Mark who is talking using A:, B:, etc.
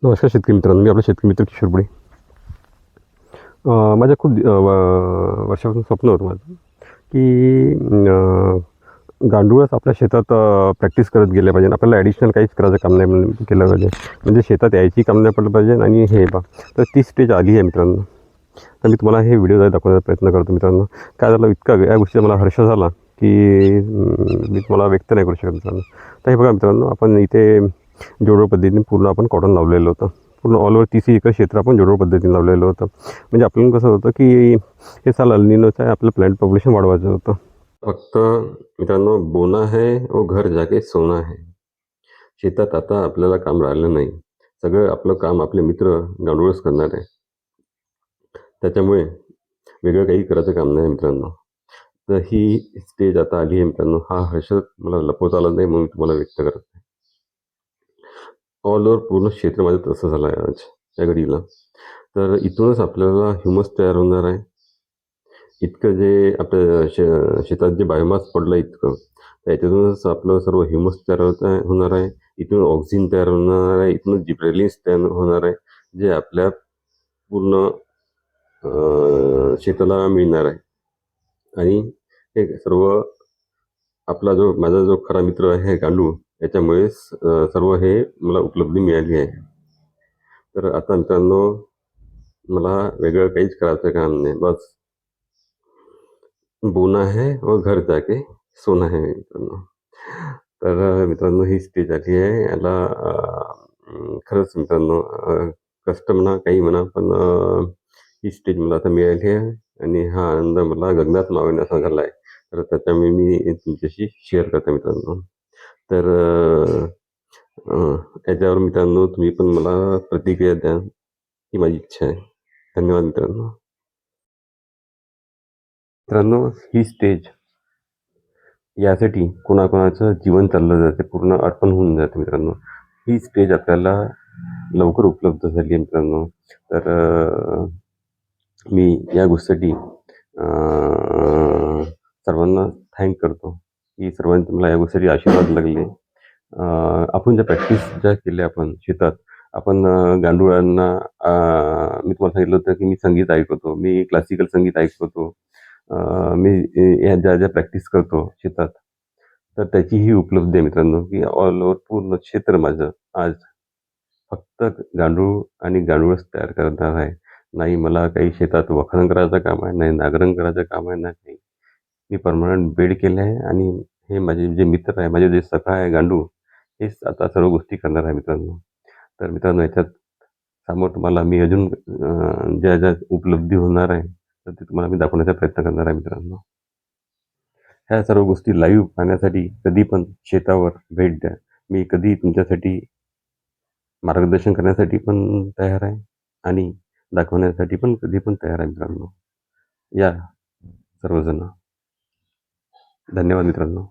A: नमस्कार शेतकरी मित्रांनो, मी आपला शेतकरी मित्र किशोर पुढे. माझ्या खूप वर्षापासून स्वप्न होतं माझं, की गांडूळच आपल्या शेतात प्रॅक्टिस करत गेले पाहिजे. आपल्याला ॲडिशनल काहीच करायचं काम नाही केलं पाहिजे. म्हणजे शेतात यायची काम नाही पडलं पाहिजे आणि हे तर ती स्टेज आली आहे मित्रांनो. तर मी तुम्हाला हे व्हिडिओ दाखवण्याचा प्रयत्न करतो मित्रांनो. काय झालं, इतका या गोष्टीचा मला हर्ष झाला, की मी तुम्हाला व्यक्त नाही करू शकत मित्रांनो. तर हे बघा मित्रांनो, आपण इथे जोडो पद्धतीने पूर्ण आपण कॉटन लावलेलं होतं. पूर्ण ऑल ओव्हर 30 एकर क्षेत्र आपण जोडो पद्धतीने लावलेलं होतं. म्हणजे आपल्याला कसं होतं, की हे साल अल निनोचं आहे, आपलं प्लांट पॉप्युलेशन वाढवायचं होतं. फक्त मित्रांनो, बोना है वो घर जाके सोना है. शेतात आता आपल्याला काम राहिलं नाही. सगळं आपलं काम आपले मित्र गांडूळच करणार आहे. त्याच्यामुळे वेगळं काही करायचं काम नाही मित्रांनो. तर ही स्टेज आता आली आहे मित्रांनो. हा हर्ष मला लपवता आला नाही, म्हणून तुम्हाला व्यक्त करत आहे. ऑल ओव्हर पूर्ण क्षेत्र माझं तसं झालं आहे आज या घडीला. तर इथूनच आपल्याला ह्युमस तयार होणार आहे. इतकं जे आपल्या शेतात जे बायोमास पडलं इतकं, त्याच्यातूनच आपलं सर्व ह्युमस तयार होणार आहे. इथून ऑक्सिजन तयार होणार आहे. इथूनच जिब्रेलिन्स तयार होणार आहे, जे आपल्या पूर्ण शेताला मिळणार आहे. आणि हे सर्व माझा जो खरा मित्र आहे गांडूळ, याच्यामुळेच सर्व हे मला उपलब्धी मिळाली आहे. तर आता मित्रांनो, मला वेगळं काहीच करायचं काम नाही. बस बोना है और घर जाके सोना है मित्रांनो. तर मित्रांनो, ही स्टेज आली आहे. याला खरंच मित्रांनो, कष्ट म्हणा, काही म्हणा, पण ही स्टेज मला आता मिळाली आहे आणि हा आनंद मला गगनात मावेनासा झाला आहे. तर त्याच्यामुळे मी तुमच्याशी शेअर करतो मित्रांनो. तर याच्यावर मित्रांनो, तुम्ही पण मला प्रतिक्रिया द्या, ही माझी इच्छा आहे. धन्यवाद मित्रांनो. मित्रांनो, ही स्टेज यासाठी कोणाकोणाचं जीवन चाललं जाते, पूर्ण अर्पण होऊन जाते मित्रांनो. ही स्टेज आपल्याला लवकर उपलब्ध झाली आहे मित्रांनो. तर मी या गोष्टीसाठी सर्वांना थँक करतो, की सर्वांचे मला या गोष्टीसाठी आशीर्वाद लागले. आपण ज्या प्रॅक्टिस ज्या केल्या आपण शेतात, आपण गांडुळांना मी तुम्हाला सांगितलं होतं, की मी संगीत ऐकवतो. मी क्लासिकल संगीत ऐकवतो. मी या ज्या प्रॅक्टिस करतो शेतात, तर त्याची ही उपलब्धी आहे मित्रांनो, की ऑल ओव्हर पूर्ण क्षेत्र माझं आज फक्त गांडूळ आणि गांडूळच तयार करणार आहे. नाही मला काही शेतात वखरण करायचं काम आहे, नाही नांगरण करायचं काम आहे, ना काही. मी पर्मनंट बेड केले आहे आणि हे माझे जे मित्र आहे, माझे जे सखा आहे गांडूळ, हेच आता सर्व गोष्टी करणार आहे मित्रांनो. तर मित्रांनो, याच्यात समोर तुम्हाला मी अजून ज्या उपलब्धी होणार आहे, तर ते तुम्हाला मी दाखवण्याचा प्रयत्न करणार आहे मित्रांनो. ह्या सर्व गोष्टी लाईव्ह पाहण्यासाठी कधी पण शेतावर भेट द्या. मी कधी तुमच्यासाठी मार्गदर्शन करण्यासाठी पण तयार आहे आणि दाखवण्यासाठी पण कधी पण तयार आहे मित्रांनो. या सर्वजण. धन्यवाद मित्रांनो.